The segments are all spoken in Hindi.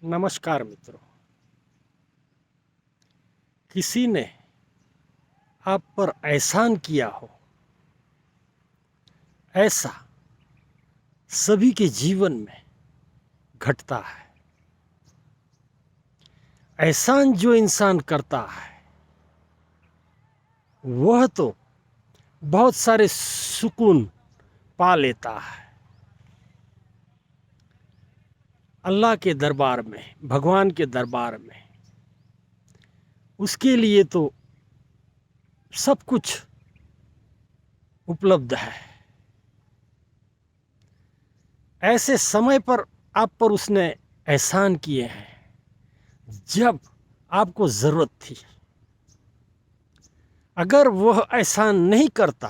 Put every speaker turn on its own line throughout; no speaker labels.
नमस्कार मित्रों। किसी ने आप पर एहसान किया हो, ऐसा सभी के जीवन में घटता है। एहसान जो इंसान करता है वह तो बहुत सारे सुकून पा लेता है। अल्लाह के दरबार में, भगवान के दरबार में उसके लिए तो सब कुछ उपलब्ध है। ऐसे समय पर आप पर उसने एहसान किए हैं जब आपको ज़रूरत थी। अगर वह एहसान नहीं करता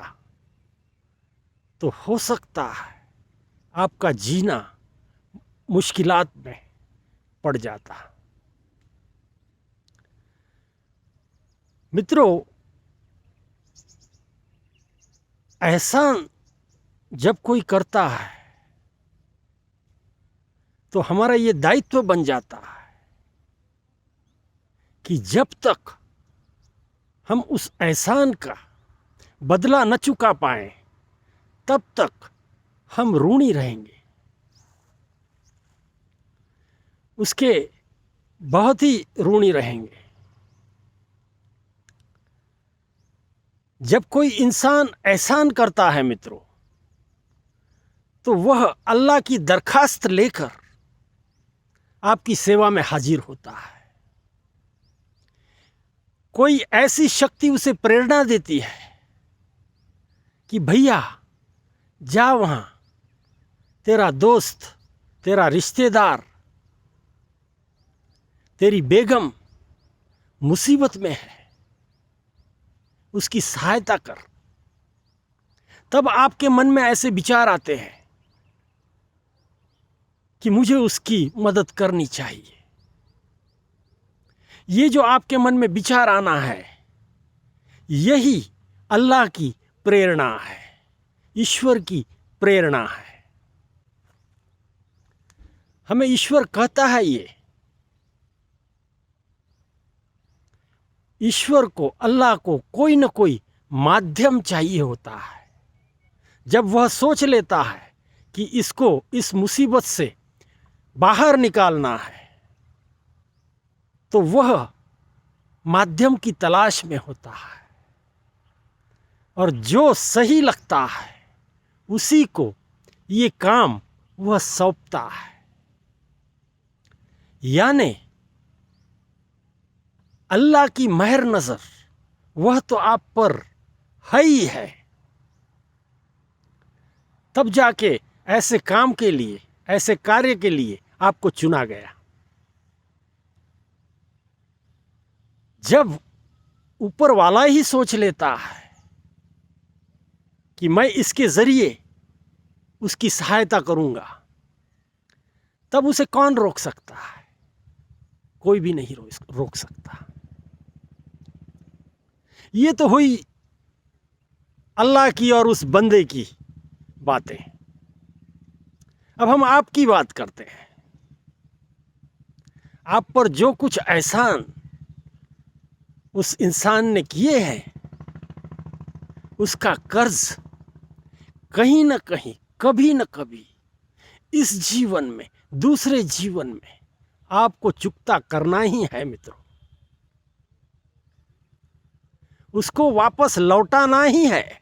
तो हो सकता है आपका जीना मुश्किलात में पड़ जाता। मित्रों, एहसान जब कोई करता है तो हमारा ये दायित्व बन जाता है कि जब तक हम उस एहसान का बदला न चुका पाए तब तक हम ऋणी रहेंगे। उसके बहुत ही ऋणी रहेंगे। जब कोई इंसान एहसान करता है मित्रों, तो वह अल्लाह की दरखास्त लेकर आपकी सेवा में हाजिर होता है। कोई ऐसी शक्ति उसे प्रेरणा देती है कि भैया जा वहां, तेरा दोस्त, तेरा रिश्तेदार, तेरी बेगम मुसीबत में है, उसकी सहायता कर। तब आपके मन में ऐसे विचार आते हैं कि मुझे उसकी मदद करनी चाहिए। ये जो आपके मन में विचार आना है, यही अल्लाह की प्रेरणा है, ईश्वर की प्रेरणा है। हमें ईश्वर कहता है ये। ईश्वर को, अल्लाह को कोई न कोई माध्यम चाहिए होता है। जब वह सोच लेता है कि इसको इस मुसीबत से बाहर निकालना है, तो वह माध्यम की तलाश में होता है और जो सही लगता है उसी को ये काम वह सौंपता है। यानी अल्लाह की मेहर नजर वह तो आप पर है ही है, तब जाके ऐसे काम के लिए, ऐसे कार्य के लिए आपको चुना गया। जब ऊपर वाला ही सोच लेता है कि मैं इसके जरिए उसकी सहायता करूंगा, तब उसे कौन रोक सकता है? कोई भी नहीं रोक सकता। ये तो हुई अल्लाह की और उस बंदे की बातें। अब हम आपकी बात करते हैं। आप पर जो कुछ एहसान उस इंसान ने किए हैं, उसका कर्ज कहीं न कहीं, कभी न कभी इस जीवन में, दूसरे जीवन में आपको चुकता करना ही है मित्रों। उसको वापस लौटाना ही है।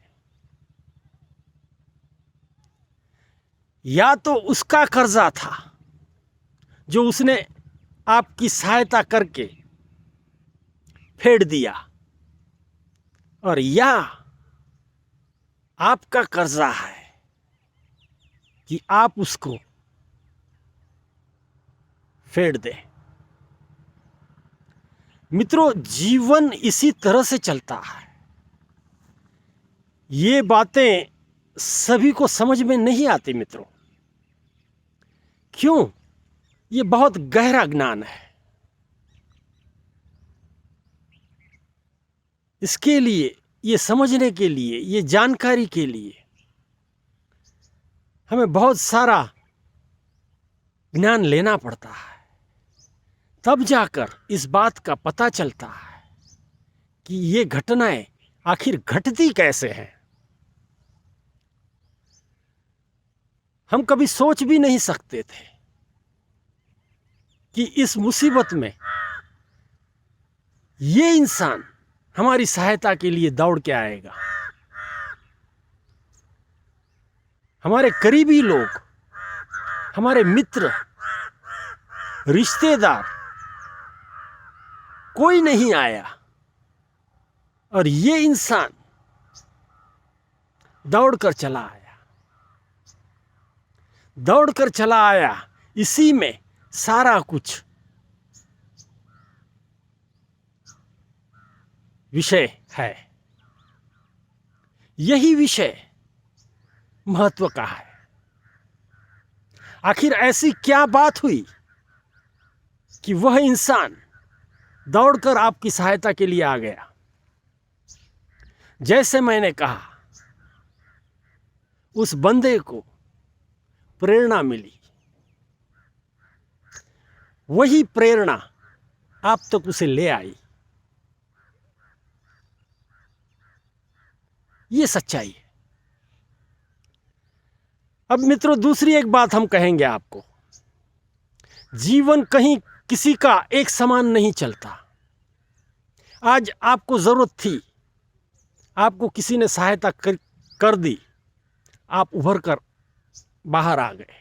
या तो उसका कर्जा था जो उसने आपकी सहायता करके फेड दिया, और या आपका कर्जा है कि आप उसको फेड दें। मित्रों, जीवन इसी तरह से चलता है। ये बातें सभी को समझ में नहीं आती मित्रों। क्यों? ये बहुत गहरा ज्ञान है। इसके लिए, ये समझने के लिए, ये जानकारी के लिए हमें बहुत सारा ज्ञान लेना पड़ता है। तब जाकर इस बात का पता चलता है कि ये घटनाएं आखिर घटती कैसे हैं। हम कभी सोच भी नहीं सकते थे कि इस मुसीबत में ये इंसान हमारी सहायता के लिए दौड़ के आएगा। हमारे करीबी लोग, हमारे मित्र, रिश्तेदार, कोई नहीं आया और ये इंसान दौड़कर चला आया। दौड़कर चला आया, इसी में सारा कुछ विषय है। यही विषय महत्व का है। आखिर ऐसी क्या बात हुई कि वह इंसान दौड़कर आपकी सहायता के लिए आ गया। जैसे मैंने कहा, उस बंदे को प्रेरणा मिली, वही प्रेरणा आप तक उसे ले आई। ये सच्चाई है। अब मित्रों, दूसरी एक बात हम कहेंगे आपको। जीवन कहीं किसी का एक समान नहीं चलता। आज आपको जरूरत थी, आपको किसी ने सहायता कर दी, आप उभर कर बाहर आ गए।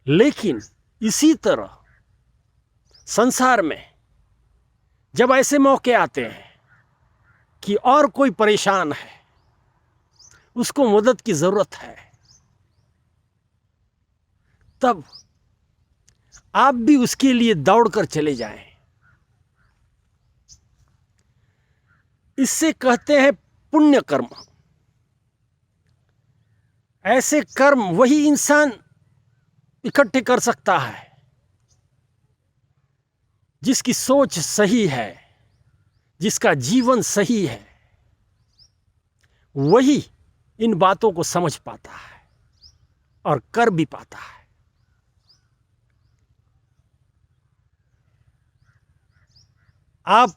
लेकिन इसी तरह संसार में जब ऐसे मौके आते हैं कि और कोई परेशान है, उसको मदद की जरूरत है, तब आप भी उसके लिए दौड़कर चले जाएं। इससे कहते हैं पुण्य कर्म। ऐसे कर्म वही इंसान इकट्ठे कर सकता है जिसकी सोच सही है, जिसका जीवन सही है। वही इन बातों को समझ पाता है और कर भी पाता है। आप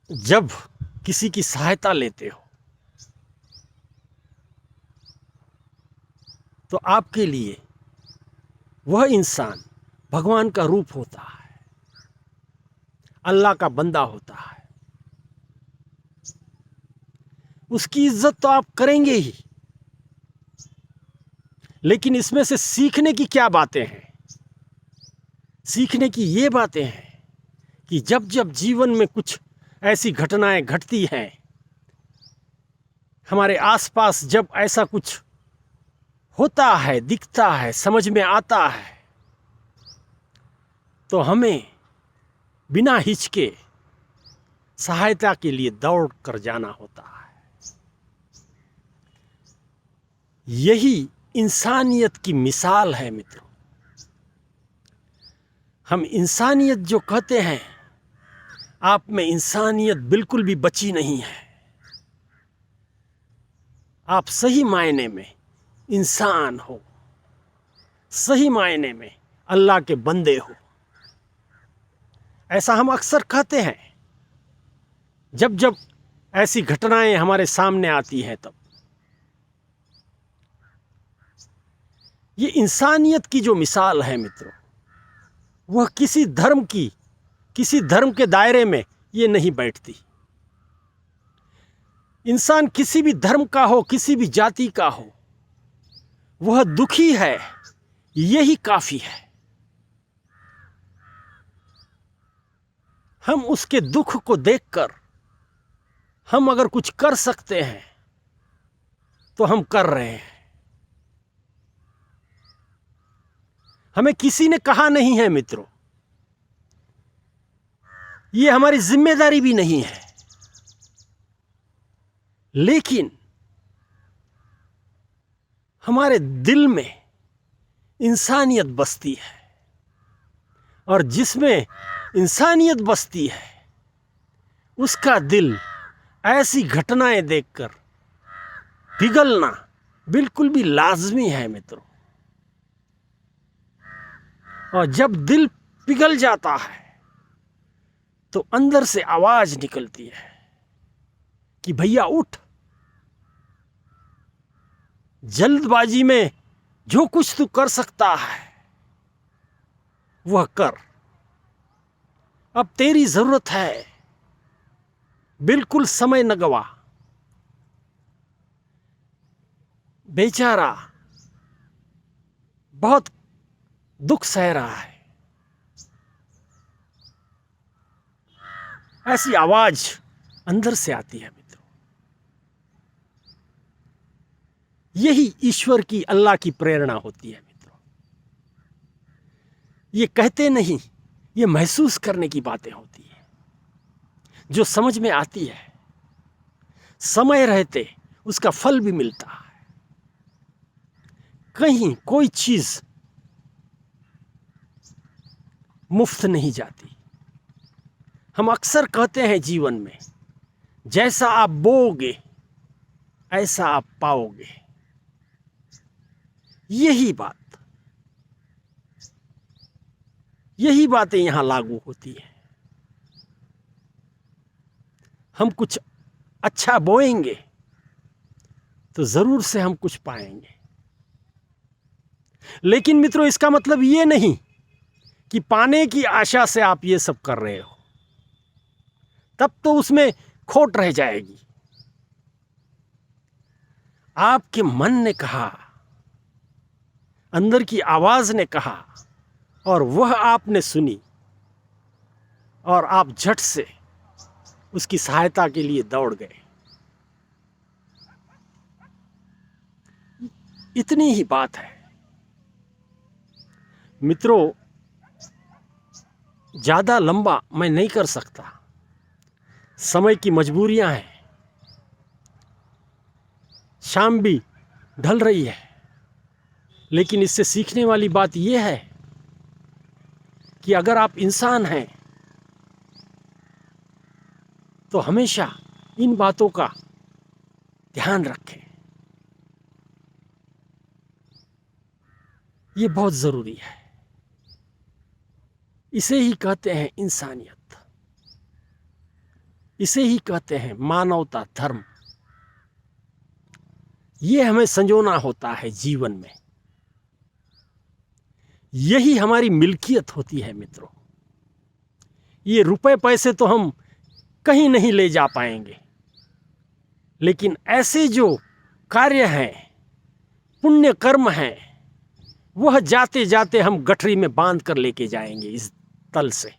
जब किसी की सहायता लेते हो तो आपके लिए वह इंसान भगवान का रूप होता है, अल्लाह का बंदा होता है। उसकी इज्जत तो आप करेंगे ही, लेकिन इसमें से सीखने की क्या बातें हैं? सीखने की ये बातें हैं कि जब जब जीवन में कुछ ऐसी घटनाएं घटती हैं, हमारे आसपास जब ऐसा कुछ होता है, दिखता है, समझ में आता है, तो हमें बिना हिचके सहायता के लिए दौड़ कर जाना होता है। यही इंसानियत की मिसाल है मित्रों। हम इंसानियत जो कहते हैं, आप में इंसानियत बिल्कुल भी बची नहीं है। आप सही मायने में इंसान हो, सही मायने में अल्लाह के बंदे हो। ऐसा हम अक्सर कहते हैं जब जब ऐसी घटनाएं हमारे सामने आती हैं। तब ये इंसानियत की जो मिसाल है मित्रों, वह किसी धर्म के दायरे में ये नहीं बैठती। इंसान किसी भी धर्म का हो, किसी भी जाति का हो, वह दुखी है, यही काफी है। हम उसके दुख को देखकर हम अगर कुछ कर सकते हैं तो हम कर रहे हैं। हमें किसी ने कहा नहीं है मित्रों, ये हमारी जिम्मेदारी भी नहीं है, लेकिन हमारे दिल में इंसानियत बसती है, और जिसमें इंसानियत बसती है उसका दिल ऐसी घटनाएं देखकर पिघलना बिल्कुल भी लाजमी है मित्रों। और जब दिल पिघल जाता है तो अंदर से आवाज निकलती है कि भैया उठ, जल्दबाजी में जो कुछ तू कर सकता है वह कर, अब तेरी जरूरत है, बिल्कुल समय न गवा। बेचारा बहुत दुख सह रहा है। ऐसी आवाज अंदर से आती है मित्रों। यही ईश्वर की, अल्लाह की प्रेरणा होती है मित्रों। ये कहते नहीं, ये महसूस करने की बातें होती है जो समझ में आती है। समय रहते उसका फल भी मिलता है। कहीं कोई चीज मुफ्त नहीं जाती। हम अक्सर कहते हैं जीवन में, जैसा आप बोओगे ऐसा आप पाओगे। यही बातें यहां लागू होती हैं। हम कुछ अच्छा बोएंगे तो जरूर से हम कुछ पाएंगे। लेकिन मित्रों, इसका मतलब ये नहीं कि पाने की आशा से आप ये सब कर रहे हो, तब तो उसमें खोट रह जाएगी। आपके मन ने कहा, अंदर की आवाज ने कहा और वह आपने सुनी और आप झट से उसकी सहायता के लिए दौड़ गए। इतनी ही बात है मित्रों। ज्यादा लंबा मैं नहीं कर सकता, समय की मजबूरियां हैं। शाम भी ढल रही है। लेकिन इससे सीखने वाली बात यह है कि अगर आप इंसान हैं तो हमेशा इन बातों का ध्यान रखें। ये बहुत जरूरी है। इसे ही कहते हैं इंसानियत, इसे ही कहते हैं मानवता, धर्म। ये हमें संजोना होता है जीवन में। यही हमारी मिल्कियत होती है मित्रों। ये रुपए पैसे तो हम कहीं नहीं ले जा पाएंगे, लेकिन ऐसे जो कार्य हैं, पुण्य कर्म हैं, वह जाते जाते हम गठरी में बांध कर लेके जाएंगे इस तल से।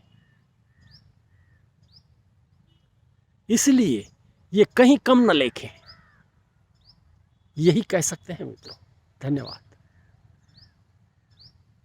इसलिए ये कहीं कम न लेखें, यही कह सकते हैं मित्रों। धन्यवाद।